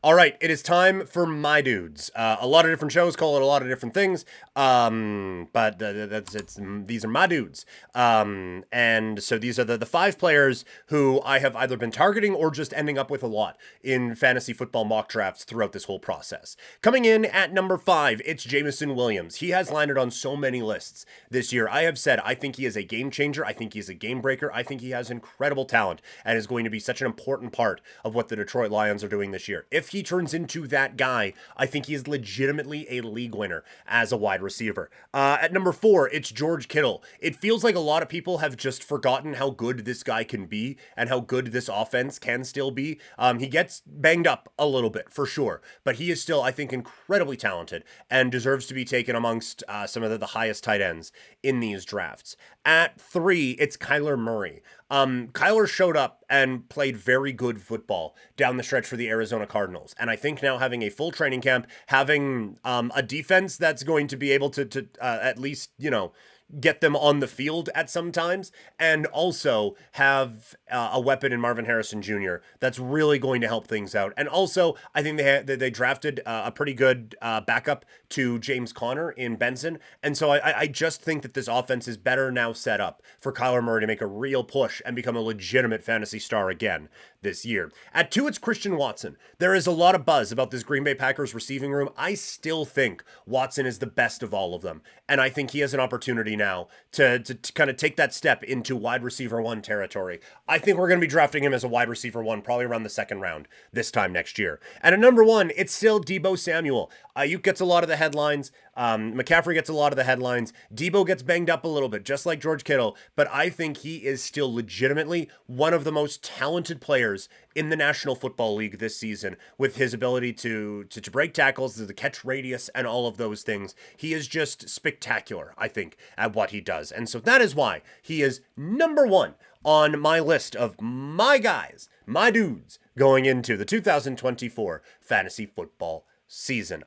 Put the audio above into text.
All right, it is time for My Dudes. A lot of different shows call it a lot of different things, but that's it's these are My Dudes. And so these are the five players who I have either been targeting or just ending up with a lot in fantasy football mock drafts throughout this whole process. Coming in at number 5, it's Jameson Williams. He has landed on so many lists this year. I have said I think he is a game changer. I think he's a game breaker. I think he has incredible talent and is going to be such an important part of what the Detroit Lions are doing this year. If he turns into that guy, I think he is legitimately a league winner as a wide receiver. At number 4, it's George Kittle. It feels like a lot of people have just forgotten how good this guy can be and how good this offense can still be. He gets banged up a little bit for sure, but he is still, I think, incredibly talented and deserves to be taken amongst some of the highest tight ends in these drafts. At 3, it's Kyler Murray. Kyler showed up and played very good football down the stretch for the Arizona Cardinals. And I think now having a full training camp, having a defense that's going to be able to at least, get them on the field at some times, and also have a weapon in Marvin Harrison Jr. that's really going to help things out. And also, I think they drafted a pretty good backup to James Conner in Benson, and so I just think that this offense is better now set up for Kyler Murray to make a real push and become a legitimate fantasy star again this year. At 2, it's Christian Watson. There is a lot of buzz about this Green Bay Packers receiving room. I still think Watson is the best of all of them, and I think he has an opportunity now to kind of take that step into wide receiver 1 territory. I think we're going to be drafting him as a wide receiver 1 probably around the second round this time next year. And at number 1, it's still Deebo Samuel. Ayuk gets a lot of the headlines. McCaffrey gets a lot of the headlines. Deebo gets banged up a little bit, just like George Kittle, but I think he is still legitimately one of the most talented players in the National Football League this season, with his ability to break tackles, the catch radius, and all of those things. He is just spectacular, I think, at what he does. And so that is why he is number 1 on my list of my guys, my dudes, going into the 2024 fantasy football season.